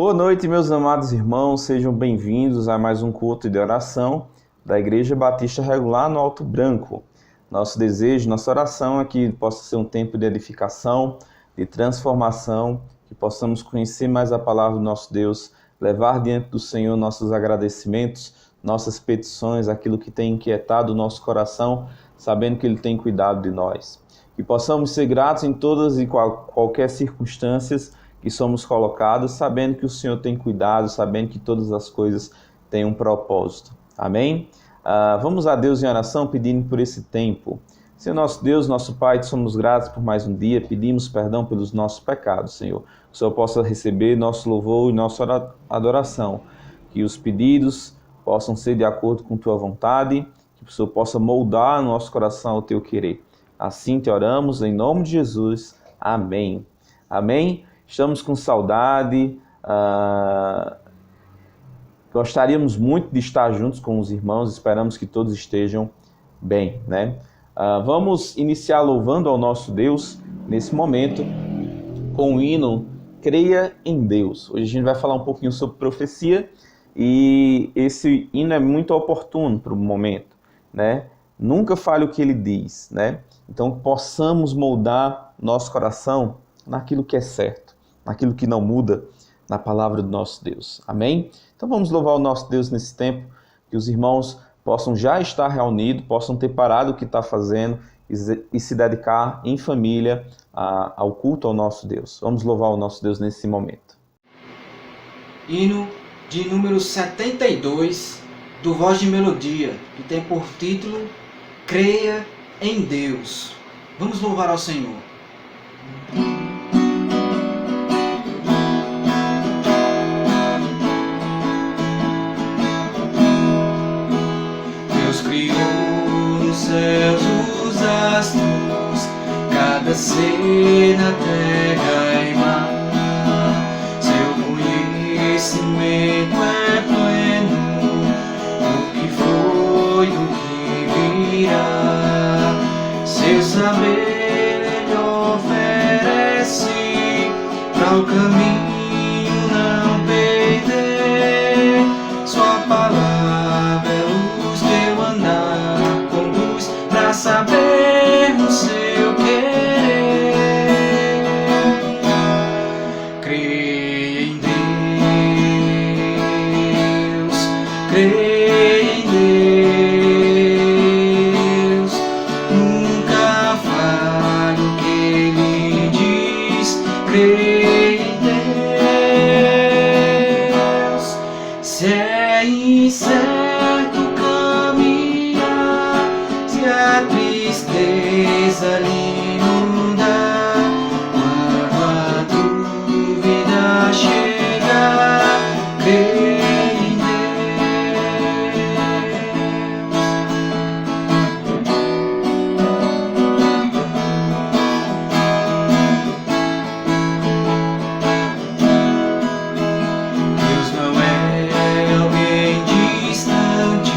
Boa noite, meus amados irmãos, sejam bem-vindos a mais um culto de oração da Igreja Batista Regular no Alto Branco. Nosso desejo, nossa oração é que possa ser um tempo de edificação, de transformação, que possamos conhecer mais a palavra do nosso Deus, levar diante do Senhor nossos agradecimentos, nossas petições, aquilo que tem inquietado o nosso coração, sabendo que Ele tem cuidado de nós. Que possamos ser gratos em todas e qualquer circunstâncias que somos colocados, sabendo que o Senhor tem cuidado, sabendo que todas as coisas têm um propósito. Amém? Vamos a Deus em oração pedindo por esse tempo. Senhor nosso Deus, nosso Pai, te somos gratos por mais um dia, pedimos perdão pelos nossos pecados, Senhor. Que o Senhor possa receber nosso louvor e nossa adoração. Que os pedidos possam ser de acordo com Tua vontade, que o Senhor possa moldar nosso coração ao Teu querer. Assim te oramos, em nome de Jesus. Amém. Amém? Estamos com saudade, gostaríamos muito de estar juntos com os irmãos, esperamos que todos estejam bem, né? Vamos iniciar louvando ao nosso Deus nesse momento com o hino Creia em Deus. Hoje a gente vai falar um pouquinho sobre profecia e esse hino é muito oportuno para o momento, né? Nunca fale o que ele diz, né? Então possamos moldar nosso coração naquilo que é certo, naquilo que não muda, na palavra do nosso Deus. Amém? Então vamos louvar o nosso Deus nesse tempo, que os irmãos possam já estar reunidos, possam ter parado o que está fazendo e se dedicar em família ao culto ao nosso Deus. Vamos louvar o nosso Deus nesse momento. Hino de número 72, do Voz de Melodia, que tem por título Creia em Deus. Vamos louvar ao Senhor. Criou nos céus os astros, cada ser na terra e mar. Seu conhecimento é pleno, do que foi, do que virá. Seu saber Ele oferece, para o caminho não perder. Sua palavra é luz que eu andar, conduz pra saber o seu querer. Creia em Deus, creia em Deus, nunca fale o que Ele diz. Creia em Deus, se é incerto caminhar, se a tristeza lhe inundar, quando a dúvida chegar, creia em Deus não é alguém distante,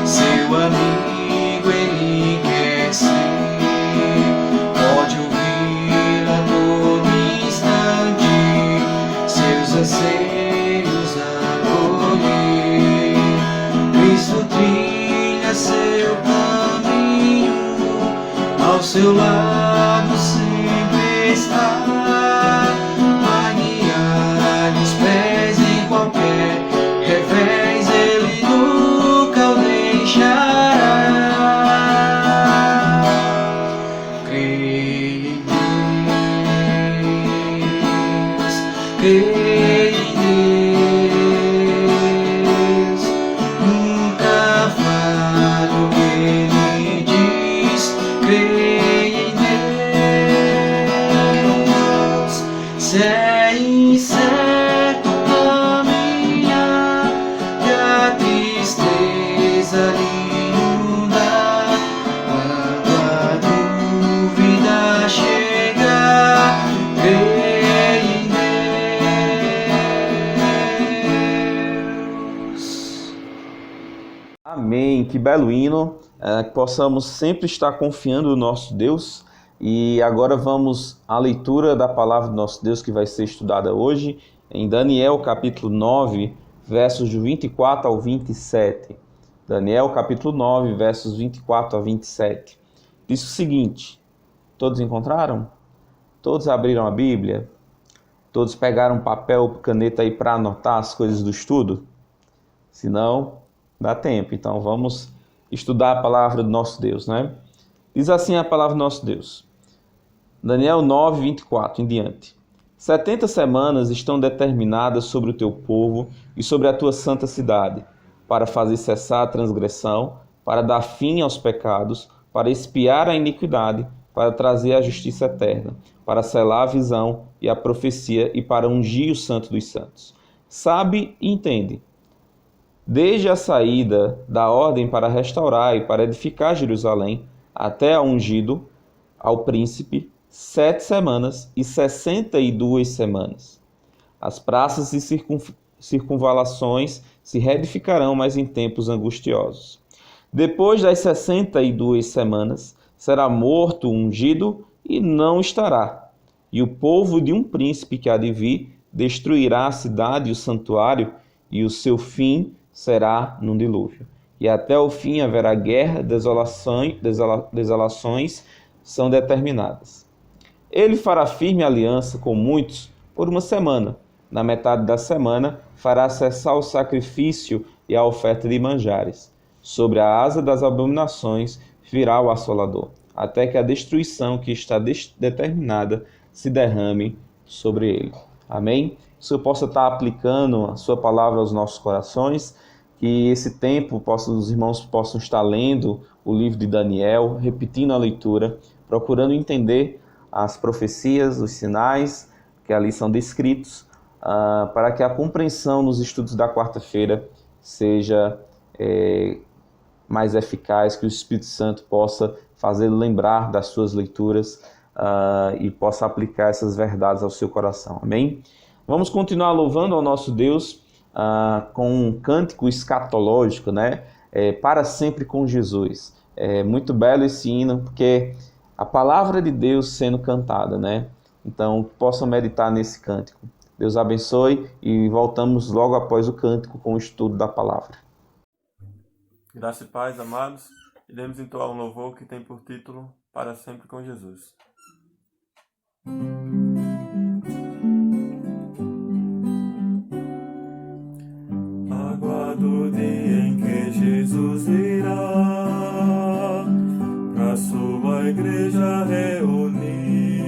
seu amigo Ele quer ser. Pode ouvir a todo instante, seus anseios acolher. Cristo trilha seu caminho, ao seu lado sempre está. Vai guiar os pés em qualquer revés, Ele nunca o deixará. Creia em Deus, creia em Deus, nunca fale o que Ele diz. Creia em Deus, se é incerto caminhar, e a tristeza lhe inundar, quando a dúvida chegar, creia em Deus. Amém, que belo hino, que possamos sempre estar confiando no nosso Deus. E agora vamos à leitura da palavra do nosso Deus que vai ser estudada hoje em Daniel capítulo 9, versos de 24 ao 27. Daniel capítulo 9, versos 24 a 27. Diz o seguinte: todos encontraram? Todos abriram a Bíblia? Todos pegaram papel e caneta aí para anotar as coisas do estudo? Se não, dá tempo. Então vamos estudar a palavra do nosso Deus, né? Diz assim a palavra do nosso Deus. Daniel 9, 24 em diante. 70 semanas estão determinadas sobre o teu povo e sobre a tua santa cidade, para fazer cessar a transgressão, para dar fim aos pecados, para expiar a iniquidade, para trazer a justiça eterna, para selar a visão e a profecia e para ungir o santo dos santos. Sabe e entende. Desde a saída da ordem para restaurar e para edificar Jerusalém, até a ungido, ao príncipe, 7 semanas e 62 semanas. As praças e circunvalações se reedificarão, mas em tempos angustiosos. Depois das 62 semanas, será morto o ungido e não estará. E o povo de um príncipe que há de vir destruirá a cidade e o santuário, e o seu fim será num dilúvio. E até o fim haverá guerra, desolações são determinadas. Ele fará firme aliança com muitos por uma semana. Na metade da semana, fará cessar o sacrifício e a oferta de manjares. Sobre a asa das abominações virá o assolador, até que a destruição que está determinada se derrame sobre ele. Amém? Que o Senhor possa estar aplicando a sua palavra aos nossos corações, que esse tempo os irmãos possam estar lendo o livro de Daniel, repetindo a leitura, procurando entender as profecias, os sinais que ali são descritos, para que a compreensão nos estudos da quarta-feira seja mais eficaz, que o Espírito Santo possa fazê-lo lembrar das suas leituras e possa aplicar essas verdades ao seu coração. Amém? Vamos continuar louvando ao nosso Deus com um cântico escatológico, né? Para sempre com Jesus. É muito belo esse hino, porque a palavra de Deus sendo cantada, né? Então, possam meditar nesse cântico. Deus abençoe e voltamos logo após o cântico com o estudo da palavra. Graça e paz, amados. Iremos entoar um louvor que tem por título Para Sempre com Jesus. Aguardo o dia em que Jesus irá pra sua igreja reunir.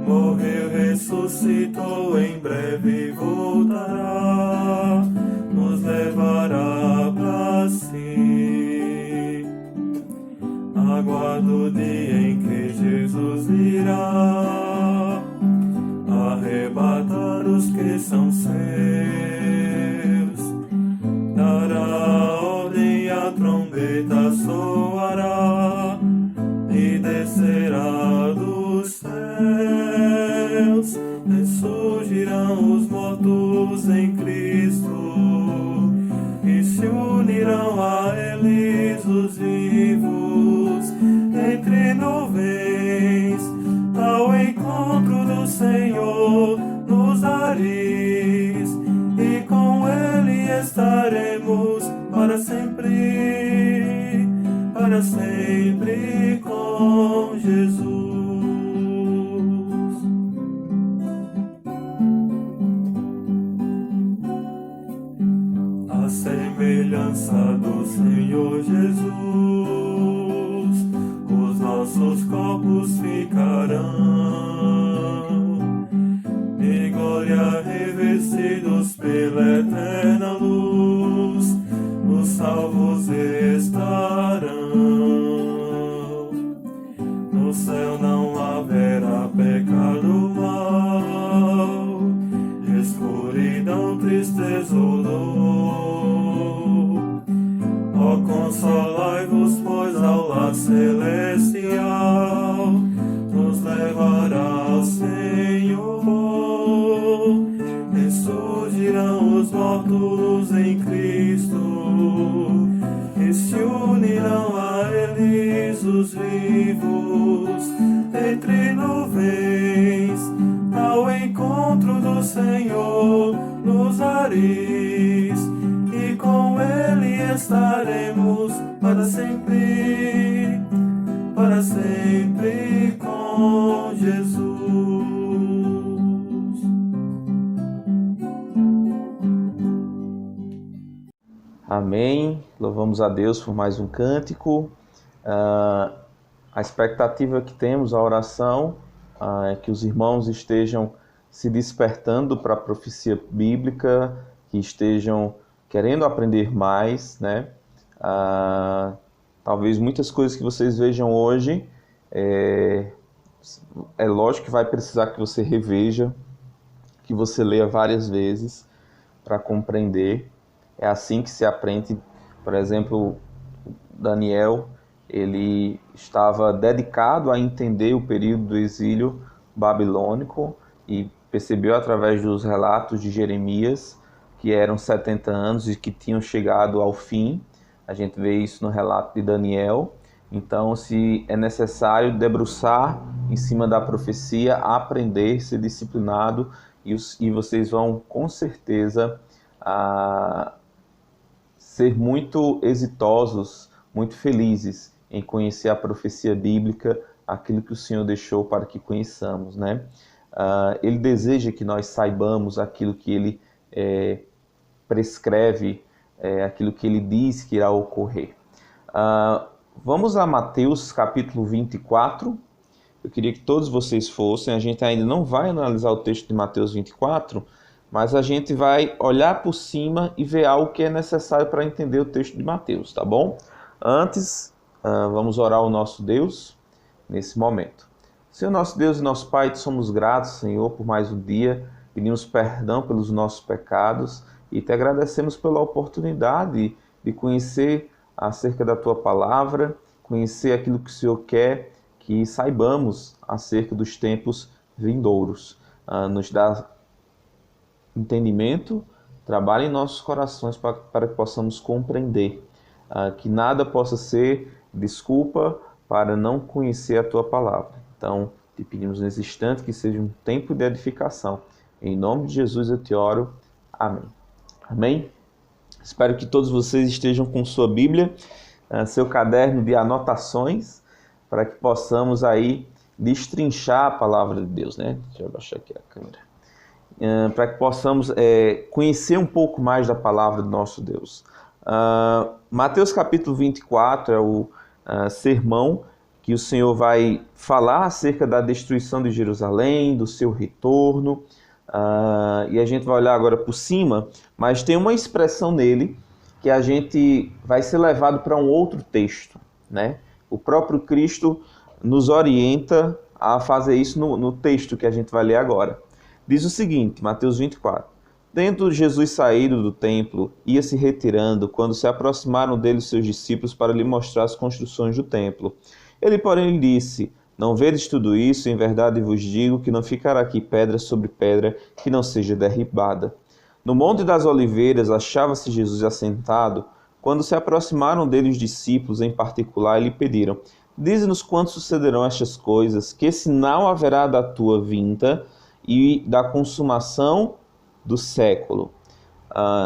Morreu, ressuscitou, em breve voltará, nos levará pra si. Aguardo o dia em que Jesus irá arrebatar os que são seus, dará ordem, a trombeta soará e descerá dos céus, ressurgirão os mortos em Cristo e se unirão a eles os vivos entre nuvens ao encontro do Senhor nos ares, e com Ele estaremos para sempre com Jesus. A semelhança do Senhor Jesus, os nossos corpos ficarão de glória revestidos pela eterna luz, os salvos estarão. No céu não haverá pecado, mal, escuridão, tristeza ou dor. Ó, consolai-vos, pois ao lar celestial nos levará ao Senhor. Ressurgirão os mortos em Cristo e se unirão a eles os vivos entre nuvens ao encontro estaremos para sempre com Jesus. Amém. Louvamos a Deus por mais um cântico. A expectativa que temos, a oração, é que os irmãos estejam se despertando para a profecia bíblica, que estejam querendo aprender mais, né? Talvez muitas coisas que vocês vejam hoje, é lógico que vai precisar que você reveja, que você leia várias vezes para compreender. É assim que se aprende. Por exemplo, Daniel, ele estava dedicado a entender o período do exílio babilônico e percebeu através dos relatos de Jeremias que eram 70 anos e que tinham chegado ao fim. A gente vê isso no relato de Daniel. Então, se é necessário debruçar em cima da profecia, aprender, ser disciplinado, e vocês vão, com certeza, ser muito exitosos, muito felizes em conhecer a profecia bíblica, aquilo que o Senhor deixou para que conheçamos, né? Ele deseja que nós saibamos aquilo que Ele prescreve, aquilo que Ele diz que irá ocorrer. Vamos a Mateus capítulo 24. Eu queria que todos vocês fossem. A gente ainda não vai analisar o texto de Mateus 24, mas a gente vai olhar por cima e ver algo que é necessário para entender o texto de Mateus, tá bom? Antes, vamos orar ao nosso Deus nesse momento. Senhor nosso Deus e nosso Pai, te somos gratos, Senhor, por mais um dia. Pedimos perdão pelos nossos pecados e te agradecemos pela oportunidade de conhecer acerca da Tua Palavra, conhecer aquilo que o Senhor quer que saibamos acerca dos tempos vindouros. Nos dá entendimento, trabalhe em nossos corações para que possamos compreender, que nada possa ser desculpa para não conhecer a Tua Palavra. Então, te pedimos nesse instante que seja um tempo de edificação. Em nome de Jesus eu te oro. Amém. Amém? Espero que todos vocês estejam com sua Bíblia, seu caderno de anotações, para que possamos aí destrinchar a Palavra de Deus, né? Deixa eu abaixar aqui a câmera. Para que possamos conhecer um pouco mais da Palavra do nosso Deus. Mateus capítulo 24 é o sermão que o Senhor vai falar acerca da destruição de Jerusalém, do seu retorno, e a gente vai olhar agora por cima, mas tem uma expressão nele que a gente vai ser levado para um outro texto, né? O próprio Cristo nos orienta a fazer isso no texto que a gente vai ler agora. Diz o seguinte, Mateus 24. Tendo Jesus saído do templo, ia se retirando, quando se aproximaram dele os seus discípulos para lhe mostrar as construções do templo. Ele, porém, lhe disse, não vedes tudo isso? Em verdade vos digo que não ficará aqui pedra sobre pedra que não seja derribada. No Monte das Oliveiras achava-se Jesus assentado, quando se aproximaram dele os discípulos em particular e lhe pediram, dize-nos quando sucederão estas coisas, que sinal haverá da tua vinda e da consumação do século?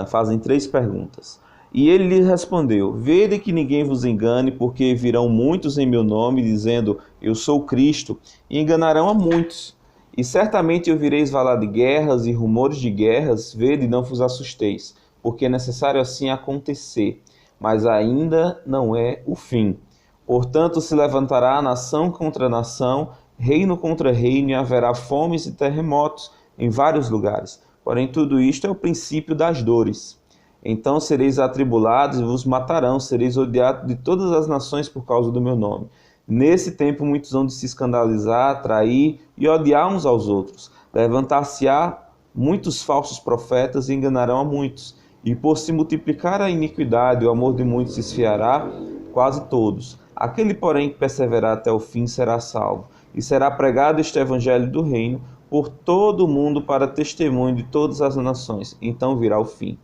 Fazem 3 perguntas. E ele lhes respondeu, vede que ninguém vos engane, porque virão muitos em meu nome, dizendo, eu sou Cristo, e enganarão a muitos. E certamente ouvireis falar de guerras e rumores de guerras, vede e não vos assusteis, porque é necessário assim acontecer, mas ainda não é o fim. Portanto, se levantará nação contra nação, reino contra reino, e haverá fomes e terremotos em vários lugares. Porém, tudo isto é o princípio das dores. Então sereis atribulados e vos matarão, sereis odiados de todas as nações por causa do meu nome. Nesse tempo muitos hão de se escandalizar, trair e odiar uns aos outros. Levantar-se-á muitos falsos profetas e enganarão a muitos. E por se multiplicar a iniquidade, o amor de muitos se esfriará, quase todos. Aquele, porém, que perseverar até o fim será salvo. E será pregado este evangelho do reino por todo o mundo para testemunho de todas as nações. Então virá o fim.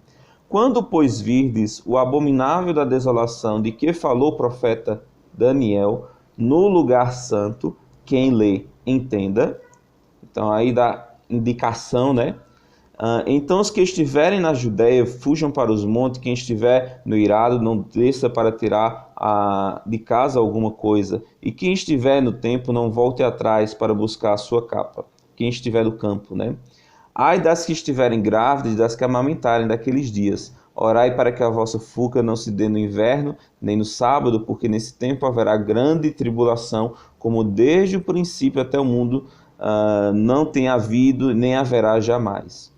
Quando, pois, virdes o abominável da desolação de que falou o profeta Daniel, no lugar santo, quem lê, entenda. Então aí dá indicação, né? Então os que estiverem na Judéia fujam para os montes, quem estiver no eirado não desça para tirar de casa alguma coisa, e quem estiver no templo não volte atrás para buscar a sua capa, quem estiver no campo, né? Ai das que estiverem grávidas e das que amamentarem daqueles dias. Orai para que a vossa fuga não se dê no inverno, nem no sábado, porque nesse tempo haverá grande tribulação, como desde o princípio até o mundo não tem havido, nem haverá jamais.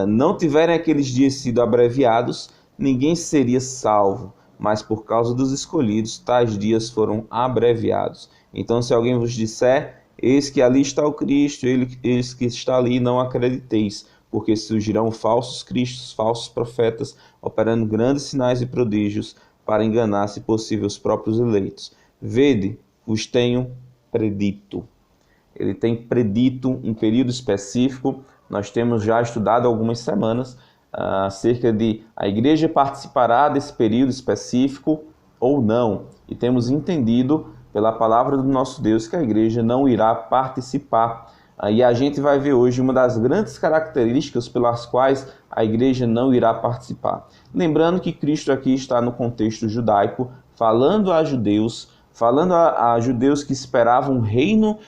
Não tiverem aqueles dias sido abreviados, ninguém seria salvo, mas por causa dos escolhidos, tais dias foram abreviados. Então, se alguém vos disser, eis que ali está o Cristo, eis que está ali, não acrediteis, porque surgirão falsos cristos, falsos profetas, operando grandes sinais e prodígios, para enganar, se possível, os próprios eleitos. Vede, vos tenho predito. Ele tem predito um período específico. Nós temos já estudado algumas semanas acerca de a igreja participará desse período específico ou não. E temos entendido pela palavra do nosso Deus que a igreja não irá participar. E a gente vai ver hoje uma das grandes características pelas quais a igreja não irá participar. Lembrando que Cristo aqui está no contexto judaico, falando a judeus, falando a judeus que esperavam o reino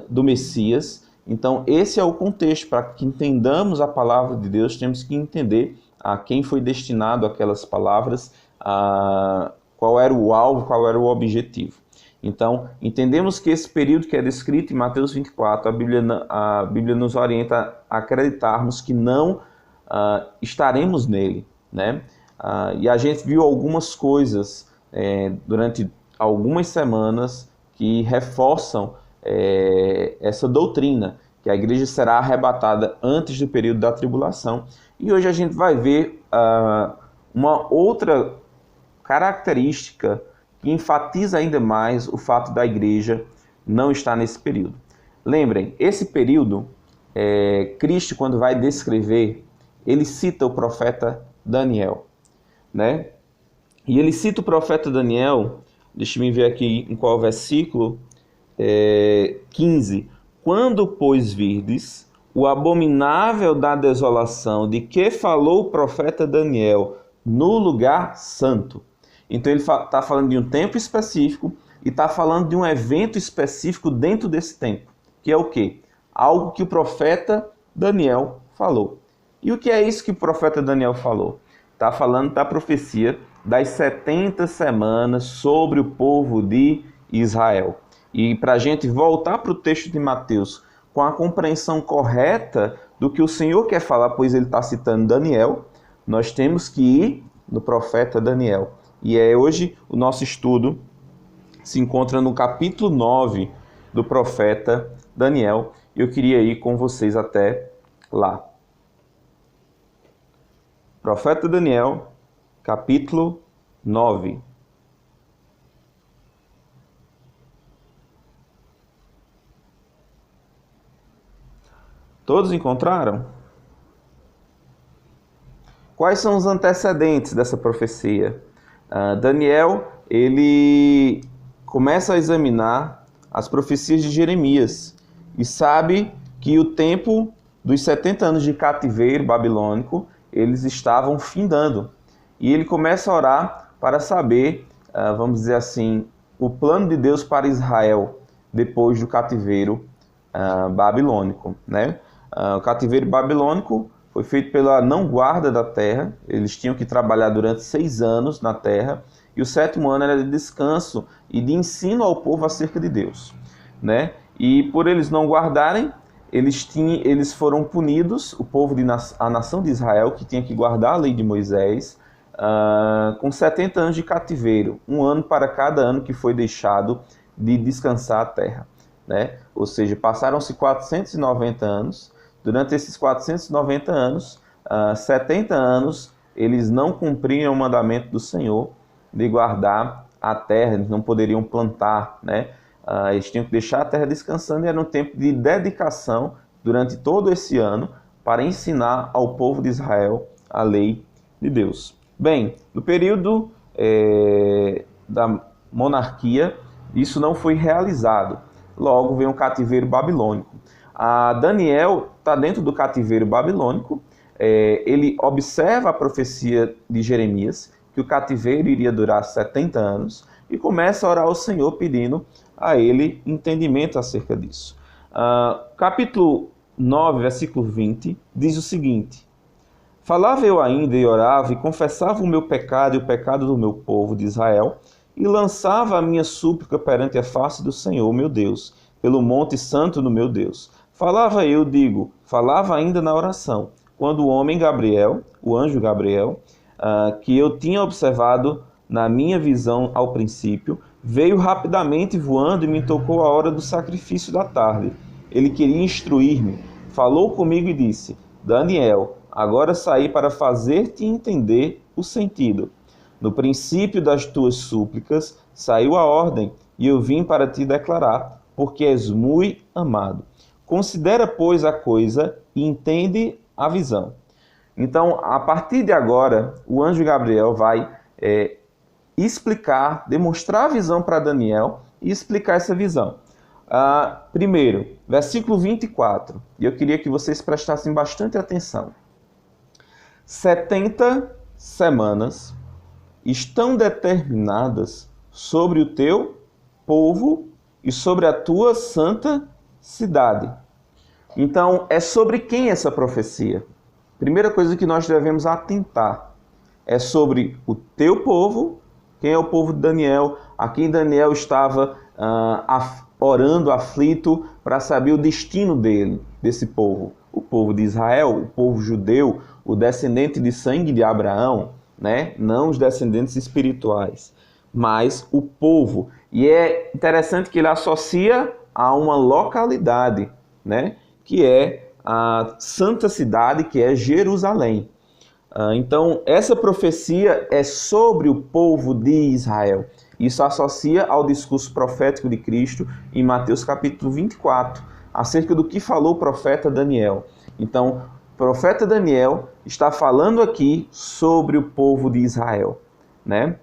do Messias. Então esse é o contexto. Para que entendamos a palavra de Deus, temos que entender a quem foi destinado aquelas palavras, qual era o alvo, qual era o objetivo. Então, entendemos que esse período que é descrito em Mateus 24, a Bíblia nos orienta a acreditarmos que não estaremos nele, né? E a gente viu algumas coisas durante algumas semanas que reforçam essa doutrina, que a igreja será arrebatada antes do período da tribulação. E hoje a gente vai ver uma outra característica que enfatiza ainda mais o fato da igreja não estar nesse período. Lembrem, esse período, Cristo, quando vai descrever, ele cita o profeta Daniel, né? E ele cita o profeta Daniel, deixa eu ver aqui em qual versículo, 15. Quando, pois, virdes o abominável da desolação de que falou o profeta Daniel no lugar santo. Então ele está falando de um tempo específico e está falando de um evento específico dentro desse tempo, que é o quê? Algo que o profeta Daniel falou. E o que é isso que o profeta Daniel falou? Está falando da profecia das 70 semanas sobre o povo de Israel. E para a gente voltar para o texto de Mateus com a compreensão correta do que o Senhor quer falar, pois ele está citando Daniel, nós temos que ir no profeta Daniel. E hoje o nosso estudo se encontra no capítulo 9 do profeta Daniel. Eu queria ir com vocês até lá. Profeta Daniel, capítulo 9. Todos encontraram? Quais são os antecedentes dessa profecia? Daniel, ele começa a examinar as profecias de Jeremias e sabe que o tempo dos 70 anos de cativeiro babilônico, eles estavam findando. E ele começa a orar para saber, vamos dizer assim, o plano de Deus para Israel depois do cativeiro babilônico, né? O cativeiro babilônico foi feito pela não guarda da terra. Eles tinham que trabalhar durante 6 anos na terra, e o 7º ano era de descanso e de ensino ao povo acerca de Deus, né? E por eles não guardarem, eles foram punidos, o povo a nação de Israel, que tinha que guardar a lei de Moisés, com 70 anos de cativeiro, 1 ano para cada ano que foi deixado de descansar a terra, né? Ou seja, passaram-se 490 anos. Durante esses 490 anos, 70 anos, eles não cumpriam o mandamento do Senhor de guardar a terra, eles não poderiam plantar, né? Eles tinham que deixar a terra descansando, e era um tempo de dedicação durante todo esse ano para ensinar ao povo de Israel a lei de Deus. Bem, no período da monarquia, isso não foi realizado. Logo veio um cativeiro babilônico. Daniel, está dentro do cativeiro babilônico. Ele observa a profecia de Jeremias, que o cativeiro iria durar 70 anos, e começa a orar ao Senhor pedindo a ele entendimento acerca disso. Capítulo 9, versículo 20, diz o seguinte: falava eu ainda e orava e confessava o meu pecado e o pecado do meu povo de Israel, e lançava a minha súplica perante a face do Senhor, meu Deus, pelo monte santo do meu Deus. Falava eu, falava ainda na oração, quando o homem Gabriel, o anjo Gabriel, que eu tinha observado na minha visão ao princípio, veio rapidamente voando e me tocou a hora do sacrifício da tarde. Ele queria instruir-me, falou comigo e disse: Daniel, agora saí para fazer-te entender o sentido. No princípio das tuas súplicas saiu a ordem, e eu vim para te declarar, porque és muito amado. Considera, pois, a coisa e entende a visão. Então, a partir de agora, o anjo Gabriel vai explicar, demonstrar a visão para Daniel e explicar essa visão. Primeiro, versículo 24, e eu queria que vocês prestassem bastante atenção. 70 semanas estão determinadas sobre o teu povo e sobre a tua santa cidade. Então, é sobre quem essa profecia? Primeira coisa que nós devemos atentar é sobre o teu povo. Quem é o povo de Daniel? A quem Daniel estava orando, aflito, para saber o destino desse povo. O povo de Israel, o povo judeu, o descendente de sangue de Abraão, né? Não os descendentes espirituais, mas o povo. E é interessante que ele associa a uma localidade, né? Que é a santa cidade, que é Jerusalém. Então, essa profecia é sobre o povo de Israel. Isso associa ao discurso profético de Cristo em Mateus capítulo 24, acerca do que falou o profeta Daniel. Então, o profeta Daniel está falando aqui sobre o povo de Israel, né?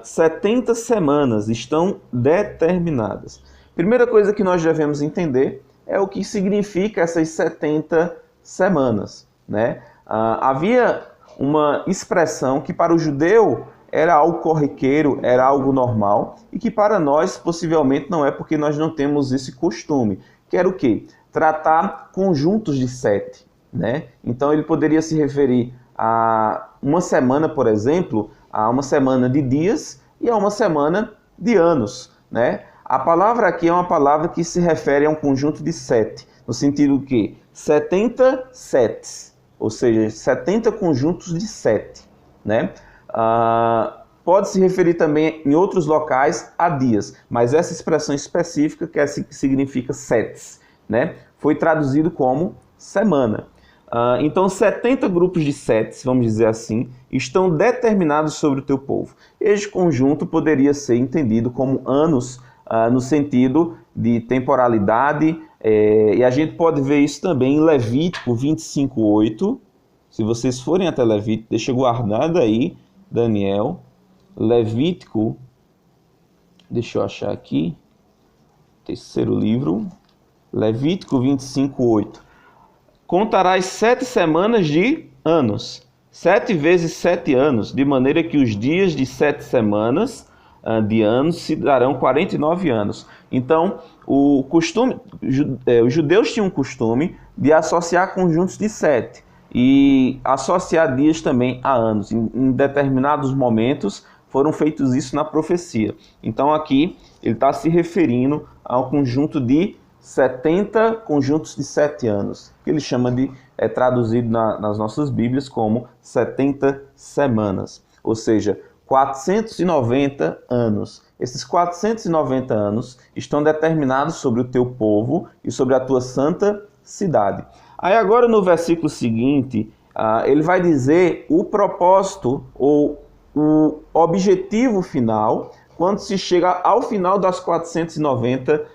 70 semanas estão determinadas. Primeira coisa que nós devemos entender é o que significa essas 70 semanas, né? Havia uma expressão que para o judeu era algo corriqueiro, era algo normal, e que para nós possivelmente não é, porque nós não temos esse costume, que era o quê? Tratar conjuntos de 7, né? Então ele poderia se referir a uma semana, por exemplo, a uma semana de dias e a uma semana de anos, né? A palavra aqui é uma palavra que se refere a um conjunto de 7, no sentido que 70 setes, ou seja, 70 conjuntos de 7, né? Pode se referir também em outros locais a dias, mas essa expressão específica, que significa setes, né? Foi traduzido como semana. Então, 70 grupos de setes, vamos dizer assim, estão determinados sobre o teu povo. Este conjunto poderia ser entendido como anos, no sentido de temporalidade, e a gente pode ver isso também em Levítico 25:8. Se vocês forem até Levítico, deixa guardado aí, Daniel, Levítico, deixa eu achar aqui, terceiro livro, Levítico 25:8. Contarás 7 semanas de anos, 7 vezes 7 anos, de maneira que os dias de 7 semanas de anos se darão 49 anos. Então, os judeus tinham um costume de associar conjuntos de 7 e associar dias também a anos. Em determinados momentos foram feitos isso na profecia. Então, aqui ele está se referindo ao conjunto de 70 conjuntos de 7 anos, que ele chama de, traduzido nas nossas Bíblias como 70 semanas, ou seja, 490 anos. Esses 490 anos estão determinados sobre o teu povo e sobre a tua santa cidade. Aí agora no versículo seguinte, ele vai dizer o propósito ou o objetivo final, quando se chega ao final das 490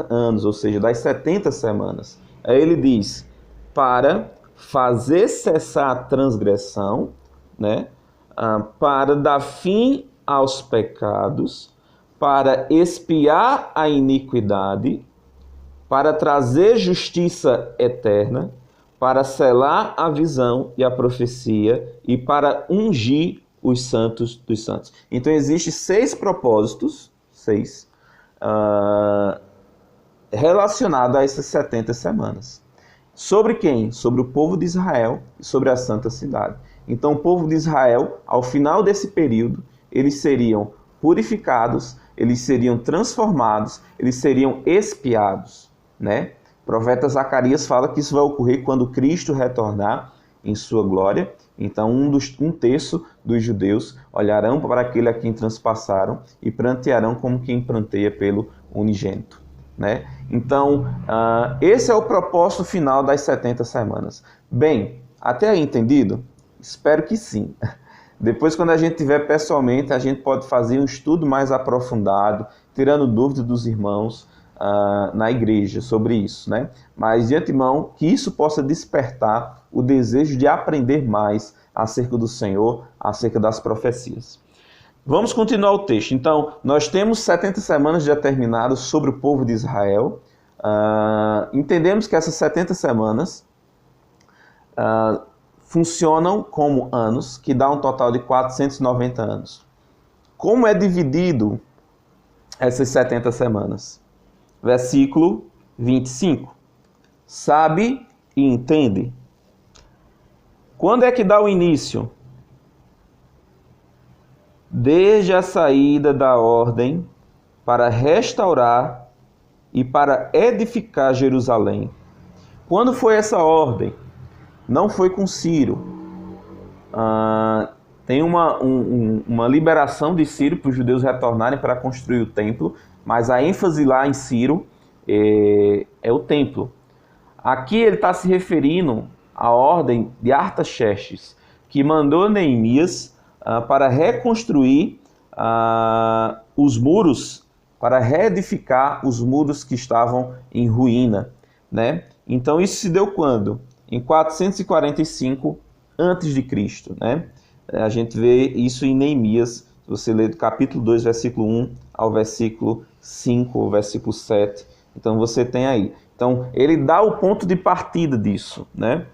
anos, ou seja, das 70 semanas. Aí ele diz, para fazer cessar a transgressão, né? Para dar fim aos pecados, para expiar a iniquidade, para trazer justiça eterna, para selar a visão e a profecia e para ungir os santos dos santos. Então, existem 6 propósitos, 6, relacionados a essas 70 semanas. Sobre quem? Sobre o povo de Israel e sobre a Santa Cidade. Então, o povo de Israel, ao final desse período, eles seriam purificados, eles seriam transformados, eles seriam expiados, né? O profeta Zacarias fala que isso vai ocorrer quando Cristo retornar em sua glória. Então, um terço dos judeus olharão para aquele a quem transpassaram e prantearão como quem pranteia pelo unigênito, né? Então, esse é o propósito final das 70 semanas. Bem, até aí entendido? Espero que sim. Depois, quando a gente tiver pessoalmente, a gente pode fazer um estudo mais aprofundado, tirando dúvidas dos irmãos na igreja sobre isso, né? Mas, de antemão, que isso possa despertar o desejo de aprender mais acerca do Senhor, acerca das profecias. Vamos continuar o texto. Então, nós temos 70 semanas já terminadas sobre o povo de Israel. Entendemos que essas 70 semanas funcionam como anos, que dá um total de 490 anos. Como é dividido essas 70 semanas? Versículo 25. Sabe e entende. Quando é que dá o início? Desde a saída da ordem para restaurar e para edificar Jerusalém. Quando foi essa ordem? Não foi com Ciro. Tem uma liberação de Ciro para os judeus retornarem para construir o templo, mas a ênfase lá em Ciro é o templo. Aqui ele está se referindo à ordem de Artaxerxes, que mandou Neemias para reconstruir os muros, para reedificar os muros que estavam em ruína, né? Então isso se deu quando? Em 445 a.C., né? A gente vê isso em Neemias, se você ler do capítulo 2, versículo 1 ao versículo 5, ou versículo 7. Então você tem aí. Então ele dá o ponto de partida disso, né?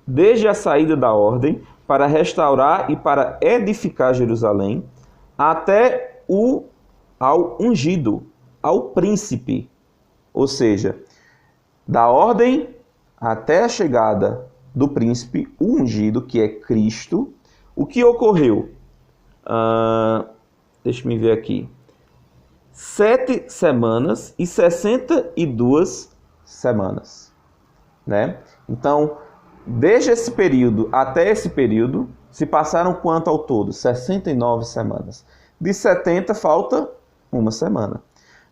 Desde a saída da ordem para restaurar e para edificar Jerusalém, até ao ungido, ao príncipe. Ou seja, da ordem até a chegada do príncipe, o ungido, que é Cristo. O que ocorreu? Deixa eu ver aqui. 7 semanas e 62 semanas, né? Então, desde esse período até esse período, se passaram quanto ao todo? 69 semanas. De 70 falta uma semana,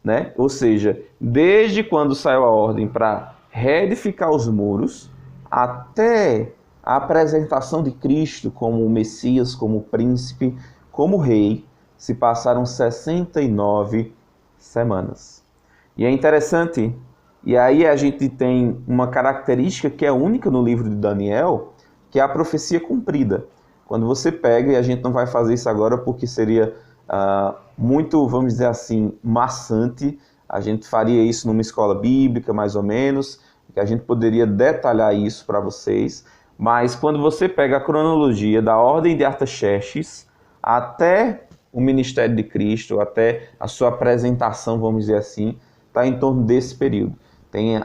né? Ou seja, desde quando saiu a ordem para reedificar os muros até a apresentação de Cristo como o Messias, como o príncipe, como rei, se passaram 69 semanas. E é interessante, e aí a gente tem uma característica que é única no livro de Daniel, que é a profecia cumprida. Quando você pega, e a gente não vai fazer isso agora porque seria muito, vamos dizer assim, maçante, a gente faria isso numa escola bíblica, mais ou menos, que a gente poderia detalhar isso para vocês, mas quando você pega a cronologia da ordem de Artaxerxes até o ministério de Cristo, até a sua apresentação, vamos dizer assim, está em torno desse período. Tem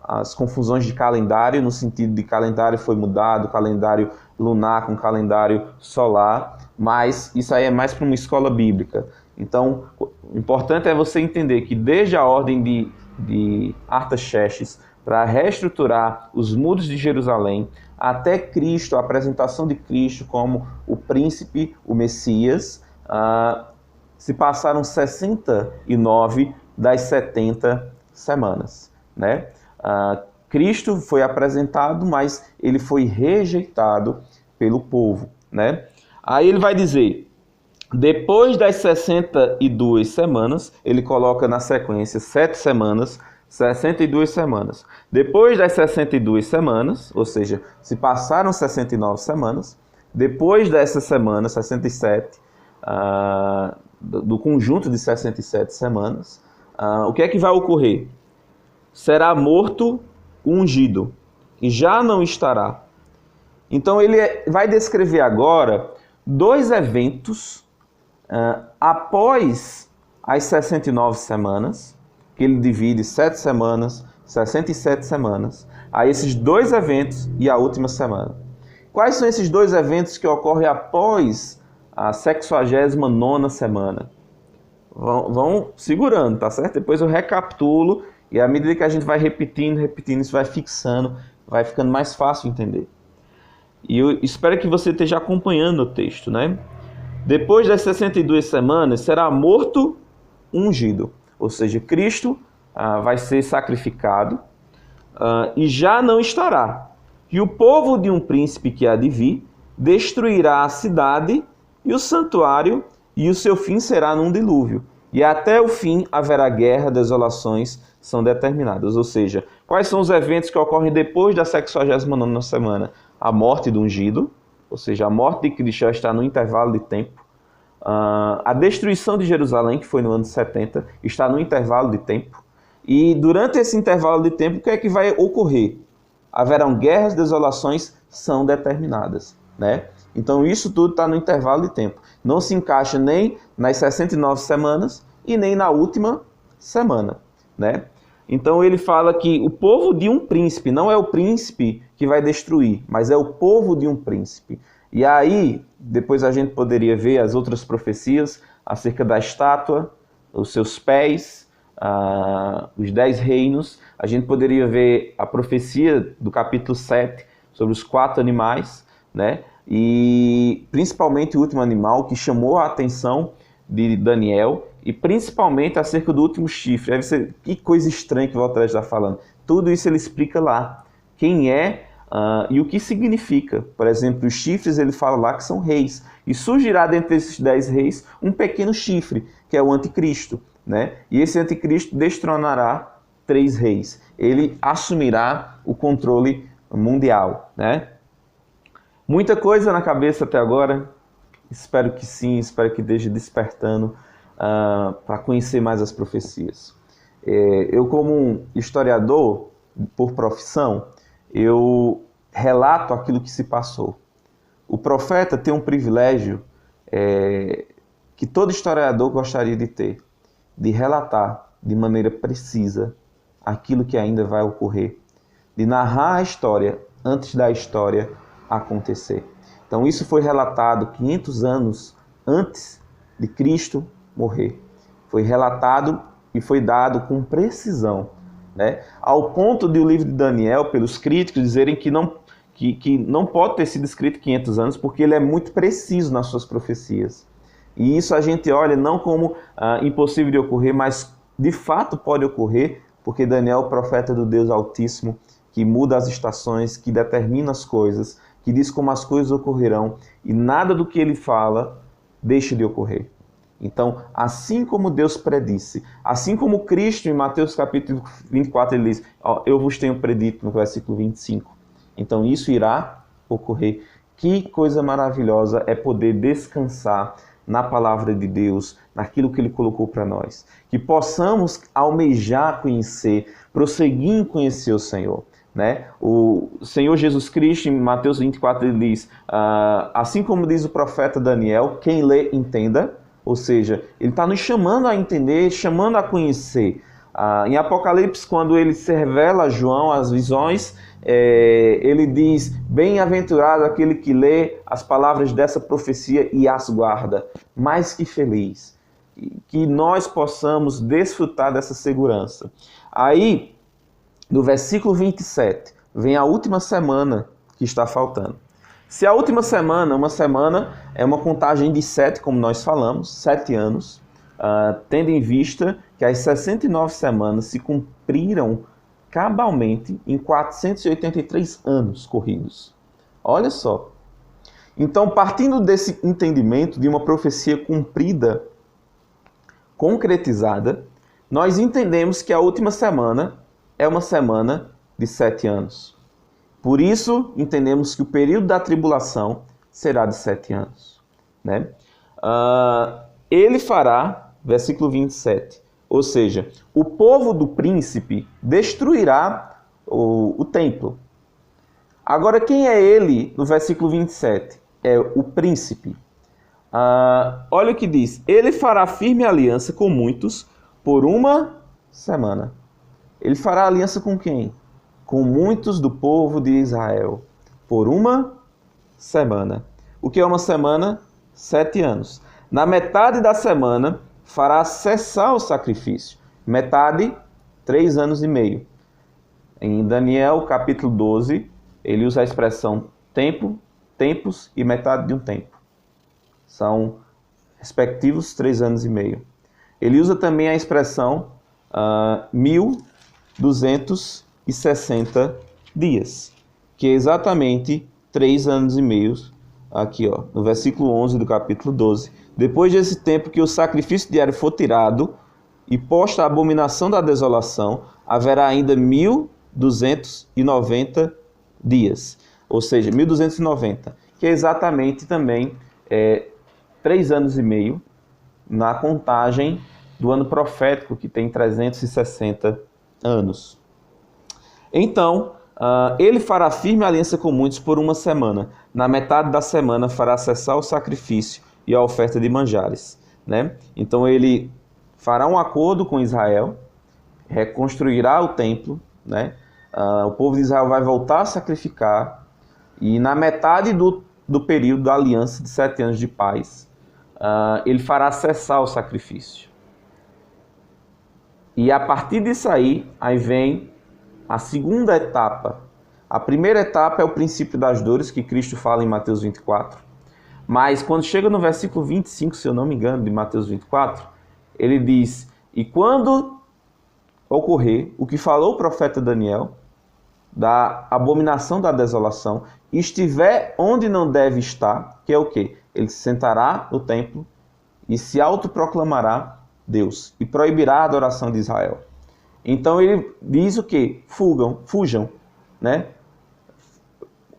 as confusões de calendário, no sentido de calendário foi mudado, calendário lunar com calendário solar, mas isso aí é mais para uma escola bíblica. Então, o importante é você entender que desde a ordem de Artaxerxes para reestruturar os muros de Jerusalém, até Cristo, a apresentação de Cristo como o príncipe, o Messias, se passaram 69 das 70 semanas, né? Cristo foi apresentado, mas ele foi rejeitado pelo povo, né? Aí ele vai dizer, depois das 62 semanas, ele coloca na sequência 7 semanas, 62 semanas. Depois das 62 semanas, ou seja, se passaram 69 semanas, depois dessa semana, 67, do conjunto de 67 semanas, o que é que vai ocorrer? será morto o ungido, e já não estará. Então ele vai descrever agora dois eventos após as 69 semanas, que ele divide 7 semanas, 67 semanas, a esses dois eventos e a última semana. Quais são esses dois eventos que ocorrem após a 69ª semana? Vão segurando, tá certo? Depois eu recapitulo e à medida que a gente vai repetindo, isso vai fixando, vai ficando mais fácil entender. E eu espero que você esteja acompanhando o texto, né? Depois das 62 semanas será morto ungido, ou seja, Cristo vai ser sacrificado e já não estará. E o povo de um príncipe que há de vir destruirá a cidade e o santuário, e o seu fim será num dilúvio. E até o fim haverá guerra, desolações são determinadas. Ou seja, quais são os eventos que ocorrem depois da 69ª semana? A morte do ungido, ou seja, a morte de Cristo já está no intervalo de tempo. A destruição de Jerusalém, que foi no ano 70, está no intervalo de tempo. E durante esse intervalo de tempo, o que é que vai ocorrer? Haverão guerras, desolações são determinadas, né? Então isso tudo está no intervalo de tempo. Não se encaixa nem nas 69 semanas e nem na última semana, né? Então ele fala que o povo de um príncipe, não é o príncipe que vai destruir, mas é o povo de um príncipe. E aí, depois a gente poderia ver as outras profecias acerca da estátua, os seus pés, os 10 reinos. A gente poderia ver a profecia do capítulo 7 sobre os 4 animais, né? E principalmente o último animal que chamou a atenção de Daniel, e principalmente acerca do último chifre. Aí você, que coisa estranha que o Walter está falando. Tudo isso ele explica lá. Quem é e o que significa. Por exemplo, os chifres ele fala lá que são reis. E surgirá dentre esses 10 reis um pequeno chifre, que é o anticristo, né? E esse anticristo destronará 3 reis. Ele assumirá o controle mundial, né? Muita coisa na cabeça até agora. Espero que sim, espero que esteja despertando para conhecer mais as profecias. Eu, como um historiador por profissão, eu relato aquilo que se passou. O profeta tem um privilégio que todo historiador gostaria de ter, de relatar de maneira precisa aquilo que ainda vai ocorrer, de narrar a história antes da história acontecer. Então isso foi relatado 500 anos antes de Cristo morrer. Foi relatado e foi dado com precisão, né? Ao ponto de o livro de Daniel, pelos críticos, dizerem que não pode ter sido escrito 500 anos, porque ele é muito preciso nas suas profecias. E isso a gente olha não como impossível de ocorrer, mas de fato pode ocorrer, porque Daniel é o profeta do Deus Altíssimo, que muda as estações, que determina as coisas, que diz como as coisas ocorrerão, e nada do que ele fala deixa de ocorrer. Então, assim como Deus predisse, assim como Cristo em Mateus capítulo 24, ele diz, eu vos tenho predito no versículo 25. Então, isso irá ocorrer. Que coisa maravilhosa é poder descansar na palavra de Deus, naquilo que Ele colocou para nós. Que possamos almejar conhecer, prosseguir em conhecer o Senhor. Né? O Senhor Jesus Cristo, em Mateus 24, ele diz, assim como diz o profeta Daniel, quem lê, entenda. Ou seja, ele está nos chamando a entender, chamando a conhecer. Em Apocalipse, quando ele se revela a João as visões, ele diz, bem-aventurado aquele que lê as palavras dessa profecia e as guarda. Mais que feliz. Que nós possamos desfrutar dessa segurança. Aí, no versículo 27, vem a última semana que está faltando. Se a última semana, uma semana é uma contagem de 7, como nós falamos, 7 anos, tendo em vista que as 69 semanas se cumpriram cabalmente em 483 anos corridos. Olha só. Então, partindo desse entendimento de uma profecia cumprida, concretizada, nós entendemos que a última semana é uma semana de 7 anos. Por isso, entendemos que o período da tribulação será de 7 anos. Né? Ele fará, versículo 27, Ou seja, o povo do príncipe destruirá o templo. Agora, quem é ele no versículo 27? É o príncipe. Olha o que diz. Ele fará firme aliança com muitos por uma semana. Ele fará aliança com quem? Com muitos do povo de Israel. Por uma semana. O que é uma semana? 7 anos. Na metade da semana, fará cessar o sacrifício. Metade, 3 anos e meio. Em Daniel, capítulo 12, ele usa a expressão tempo, tempos e metade de um tempo. São respectivos 3 anos e meio. Ele usa também a expressão 1260 dias, que é exatamente 3 anos e meio, aqui ó, no versículo 11 do capítulo 12. Depois desse tempo que o sacrifício diário for tirado e posta a abominação da desolação, haverá ainda 1290 dias, ou seja, 1290, que é exatamente também 3 anos e meio na contagem do ano profético, que tem 360 anos. Então, ele fará firme aliança com muitos por uma semana. Na metade da semana fará cessar o sacrifício e a oferta de manjares. Né? Então ele fará um acordo com Israel, reconstruirá o templo, né? O povo de Israel vai voltar a sacrificar, e na metade do período da aliança de 7 anos de paz, ele fará cessar o sacrifício. E a partir disso aí vem a segunda etapa. A primeira etapa é o princípio das dores, que Cristo fala em Mateus 24. Mas quando chega no versículo 25, se eu não me engano, de Mateus 24, ele diz: e quando ocorrer o que falou o profeta Daniel, da abominação da desolação, estiver onde não deve estar, que é o quê? Ele se sentará no templo e se autoproclamará Deus e proibirá a adoração de Israel. Então ele diz o quê? Fujam, né?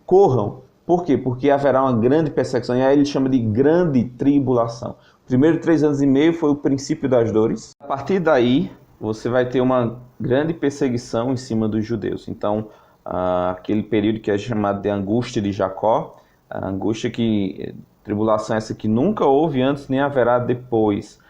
Corram. Por quê? Porque haverá uma grande perseguição, e aí ele chama de grande tribulação. O primeiro 3 anos e meio foi o princípio das dores. A partir daí, você vai ter uma grande perseguição em cima dos judeus. Então, aquele período que é chamado de angústia de Jacó, a angústia tribulação essa que nunca houve antes nem haverá depois.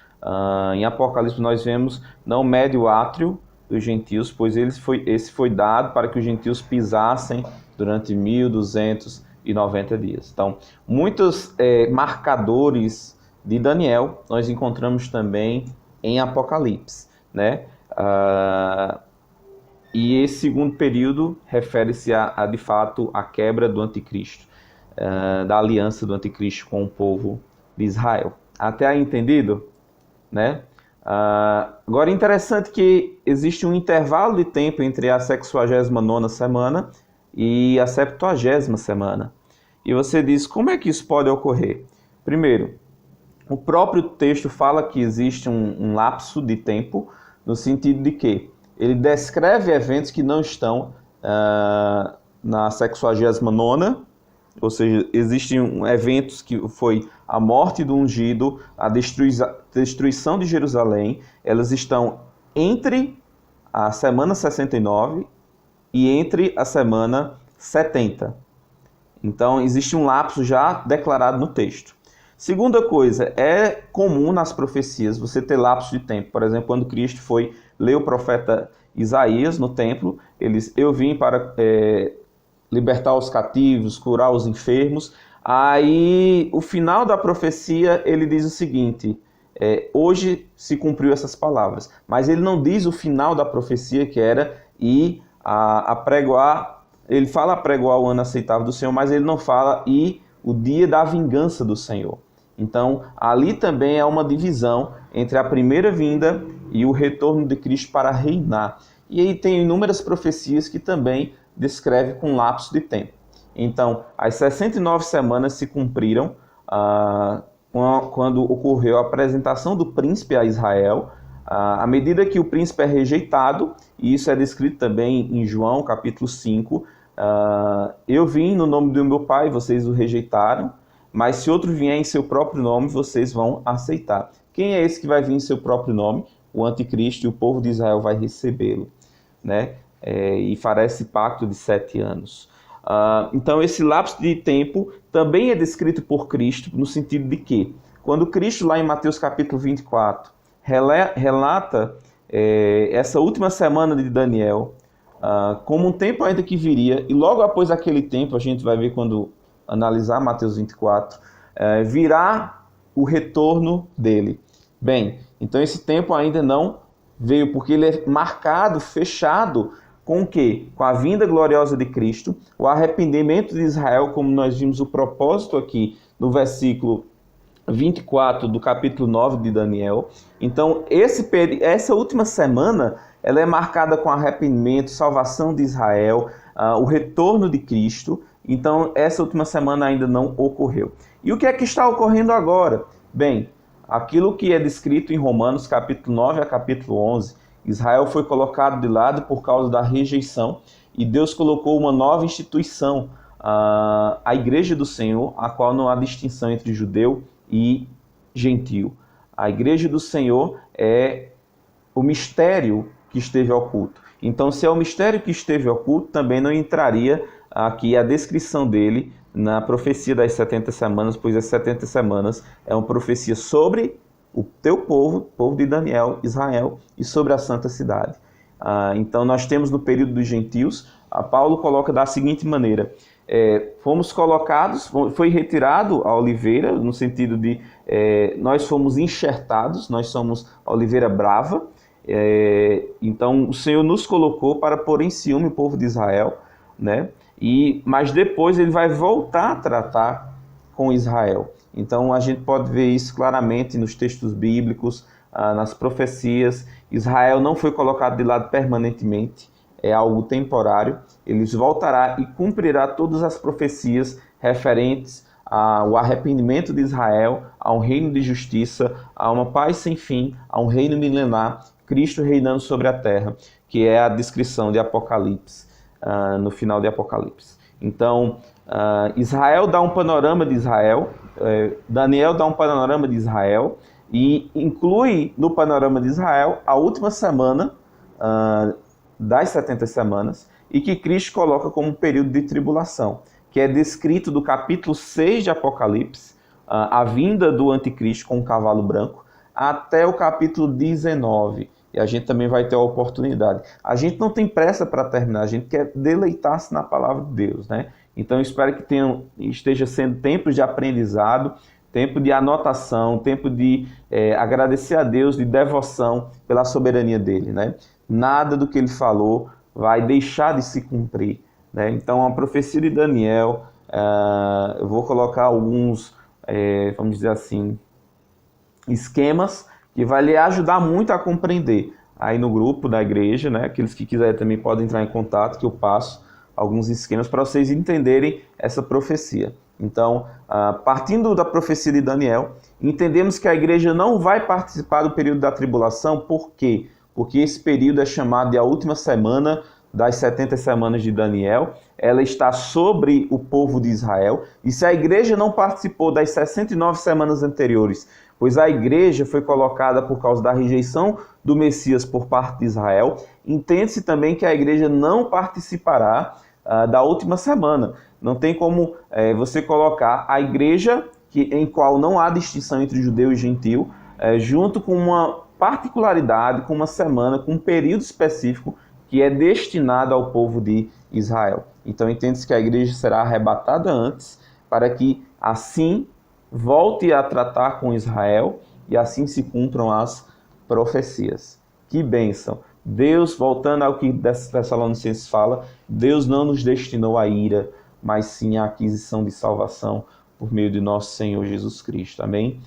Em Apocalipse nós vemos: não mede o átrio dos gentios, pois esse foi dado para que os gentios pisassem durante 1290 dias. Então, muitos marcadores de Daniel nós encontramos também em Apocalipse, né? E esse segundo período refere-se de fato à quebra do anticristo, da aliança do anticristo com o povo de Israel. Até aí entendido? Né? Agora é interessante que existe um intervalo de tempo entre a 69ª semana e a 70ª semana. E você diz: como é que isso pode ocorrer? Primeiro, o próprio texto fala que existe um lapso de tempo, no sentido de que ele descreve eventos que não estão na 69ª, ou seja, existem eventos que foi a morte do ungido, a destruição de Jerusalém. Elas estão entre a semana 69 e entre a semana 70. Então, existe um lapso já declarado no texto. Segunda coisa, é comum nas profecias você ter lapsos de tempo. Por exemplo, quando Cristo foi ler o profeta Isaías no templo, eu vim para libertar os cativos, curar os enfermos. Aí, o final da profecia, ele diz o seguinte: hoje se cumpriu essas palavras. Mas ele não diz o final da profecia, que era ir a pregoar. Ele fala pregoar o ano aceitável do Senhor, mas ele não fala o dia da vingança do Senhor. Então, ali também é uma divisão entre a primeira vinda e o retorno de Cristo para reinar. E aí tem inúmeras profecias que também descrevem com lapso de tempo. Então, as 69 semanas se cumpriram quando ocorreu a apresentação do príncipe a Israel. À medida que o príncipe é rejeitado, e isso é descrito também em João, capítulo 5, eu vim no nome do meu Pai, vocês o rejeitaram, mas se outro vier em seu próprio nome, vocês vão aceitar. Quem é esse que vai vir em seu próprio nome? o anticristo e o povo de Israel vai recebê-lo, né? E fará esse pacto de 7 anos. Então esse lapso de tempo também é descrito por Cristo no sentido de que, quando Cristo lá em Mateus capítulo 24 relata essa última semana de Daniel como um tempo ainda que viria, e logo após aquele tempo, a gente vai ver quando analisar Mateus 24, virá o retorno dele. Bem, então esse tempo ainda não veio, porque ele é marcado, fechado, com o quê? Com a vinda gloriosa de Cristo, o arrependimento de Israel, como nós vimos o propósito aqui no versículo 24 do capítulo 9 de Daniel. Então, essa última semana, ela é marcada com arrependimento, salvação de Israel, o retorno de Cristo. Então, essa última semana ainda não ocorreu. E o que é que está ocorrendo agora? Bem, aquilo que é descrito em Romanos capítulo 9 a capítulo 11, Israel foi colocado de lado por causa da rejeição e Deus colocou uma nova instituição, a Igreja do Senhor, a qual não há distinção entre judeu e gentio. A Igreja do Senhor é o mistério que esteve oculto. Então, se é o mistério que esteve oculto, também não entraria aqui a descrição dele na profecia das 70 semanas, pois as 70 semanas é uma profecia sobre o teu povo, o povo de Daniel, Israel, e sobre a santa cidade. Então nós temos no período dos gentios, Paulo coloca da seguinte maneira: fomos colocados, foi retirado a oliveira, no sentido de nós fomos enxertados, nós somos a oliveira brava, então o Senhor nos colocou para pôr em ciúme o povo de Israel, né? Mas depois ele vai voltar a tratar com Israel. Então a gente pode ver isso claramente nos textos bíblicos, nas profecias. Israel não foi colocado de lado permanentemente, é algo temporário. Ele voltará e cumprirá todas as profecias referentes ao arrependimento de Israel, a um reino de justiça, a uma paz sem fim, a um reino milenar, Cristo reinando sobre a terra, que é a descrição de Apocalipse, no final de Apocalipse. Então, Israel dá um panorama de Israel, Daniel dá um panorama de Israel e inclui no panorama de Israel a última semana das 70 semanas e que Cristo coloca como um período de tribulação, que é descrito do capítulo 6 de Apocalipse, a vinda do anticristo com um cavalo branco, até o capítulo 19. E a gente também vai ter a oportunidade. A gente não tem pressa para terminar, a gente quer deleitar-se na palavra de Deus, né? Então eu espero que esteja sendo tempos de aprendizado, tempo de anotação, tempo de agradecer a Deus, de devoção pela soberania dele, né? Nada do que ele falou vai deixar de se cumprir, né? Então a profecia de Daniel, eu vou colocar alguns, vamos dizer assim, esquemas que vai lhe ajudar muito a compreender aí no grupo da igreja, né? Aqueles que quiserem também podem entrar em contato, que eu passo alguns esquemas para vocês entenderem essa profecia. Então, partindo da profecia de Daniel, entendemos que a igreja não vai participar do período da tribulação. Por quê? Porque esse período é chamado de a última semana das 70 semanas de Daniel. Ela está sobre o povo de Israel. E se a igreja não participou das 69 semanas anteriores, pois a igreja foi colocada por causa da rejeição do Messias por parte de Israel, entende-se também que a igreja não participará da última semana. Não tem como você colocar a igreja, em qual não há distinção entre judeu e gentio, junto com uma particularidade, com uma semana, com um período específico que é destinado ao povo de Israel. Então entende-se que a igreja será arrebatada antes, para que assim volte a tratar com Israel e assim se cumpram as profecias. Que bênção! Deus, voltando ao que Tessalonicenses fala, Deus não nos destinou à ira, mas sim à aquisição de salvação por meio de nosso Senhor Jesus Cristo. Amém?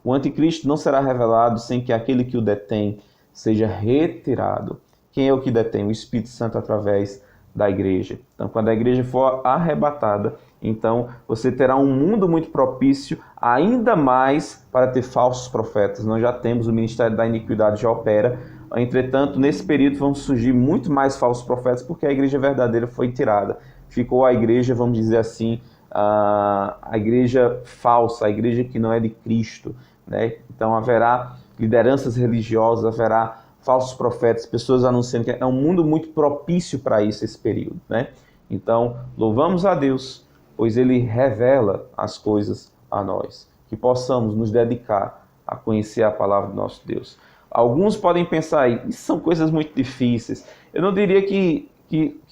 O anticristo não será revelado sem que aquele que o detém seja retirado. Quem é o que detém? O Espírito Santo através da igreja. Então, quando a igreja for arrebatada, então você terá um mundo muito propício, ainda mais para ter falsos profetas. Nós já temos, o ministério da iniquidade já opera. Entretanto, nesse período vão surgir muito mais falsos profetas, porque a igreja verdadeira foi tirada. Ficou a igreja, vamos dizer assim, a igreja falsa, a igreja que não é de Cristo, né? Então haverá lideranças religiosas, haverá falsos profetas, pessoas anunciando que é um mundo muito propício para isso, esse período, né? Então, louvamos a Deus, pois Ele revela as coisas a nós, que possamos nos dedicar a conhecer a palavra do nosso Deus. Alguns podem pensar, isso são coisas muito difíceis. Eu não diria que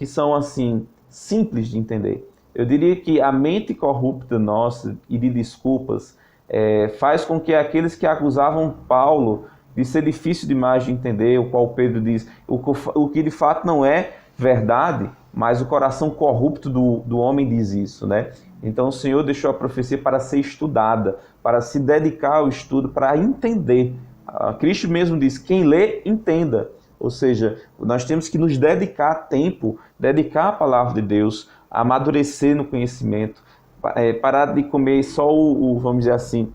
são assim, simples de entender. Eu diria que a mente corrupta nossa e de desculpas faz com que aqueles que acusavam Paulo de ser difícil demais de entender, o qual Pedro diz, o que de fato não é verdade, mas o coração corrupto do homem diz isso, né? Então o Senhor deixou a profecia para ser estudada, para se dedicar ao estudo, para entender. Cristo mesmo diz, quem lê, entenda. Ou seja, nós temos que nos dedicar tempo, dedicar a palavra de Deus, amadurecer no conhecimento, parar de comer só vamos dizer assim,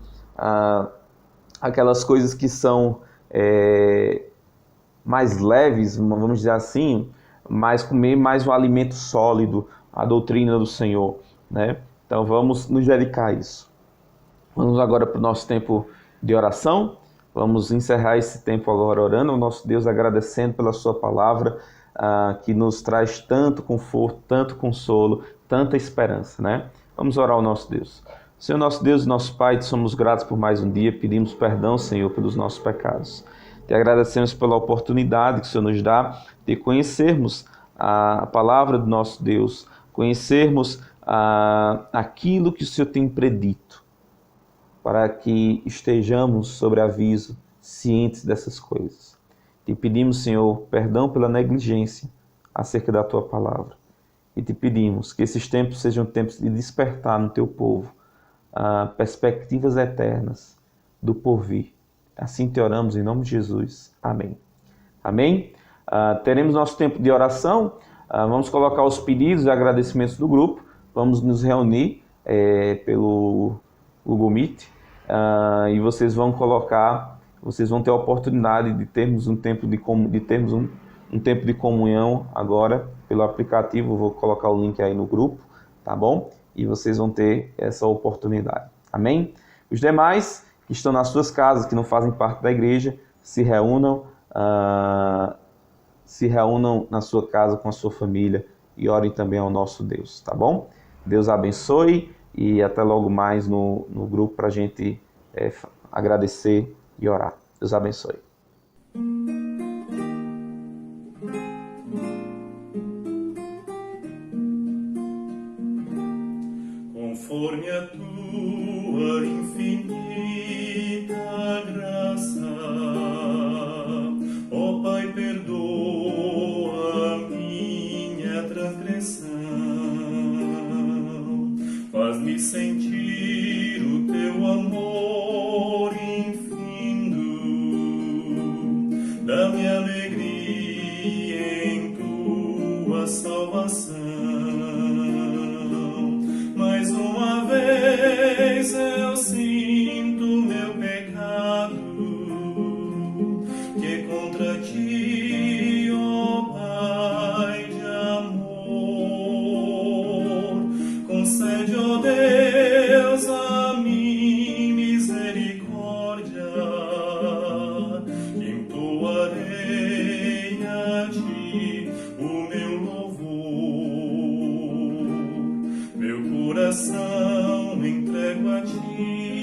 aquelas coisas que são mais leves, vamos dizer assim, mas comer mais um alimento sólido, a doutrina do Senhor, né? Então vamos nos dedicar a isso. Vamos agora para o nosso tempo de oração. Vamos encerrar esse tempo agora orando ao nosso Deus, agradecendo pela sua palavra, que nos traz tanto conforto, tanto consolo, tanta esperança, né? Vamos orar ao nosso Deus. Senhor nosso Deus e nosso Pai, te somos gratos por mais um dia, pedimos perdão, Senhor, pelos nossos pecados. Te agradecemos pela oportunidade que o Senhor nos dá de conhecermos a palavra do nosso Deus, conhecermos aquilo que o Senhor tem predito, para que estejamos sobre aviso, cientes dessas coisas. Te pedimos, Senhor, perdão pela negligência acerca da Tua palavra. E te pedimos que esses tempos sejam tempos de despertar no Teu povo perspectivas eternas do porvir. Assim te oramos em nome de Jesus. Amém. Amém? Teremos nosso tempo de oração. Vamos colocar os pedidos e agradecimentos do grupo. Vamos nos reunir pelo Google Meet. E vocês vão ter a oportunidade de termos um tempo de comunhão agora pelo aplicativo. Vou colocar o link aí no grupo, tá bom? E vocês vão ter essa oportunidade. Amém? Os demais que estão nas suas casas, que não fazem parte da igreja, se reúnam na sua casa com a sua família e orem também ao nosso Deus, tá bom? Deus abençoe e até logo mais no grupo para a gente agradecer e orar. Deus abençoe. Conforme a tua infinita graça, ó Pai, perdoa a minha transgressão, faz-me sentir o teu amor infindo, dá-me alegria em tua salvação. Mais uma vez eu sinto meu pecado, que contra ti, ó Pai de amor, concede, ó Deus, a mim misericórdia, que entoarei a ti o meu louvor. Meu coração entrego a ti.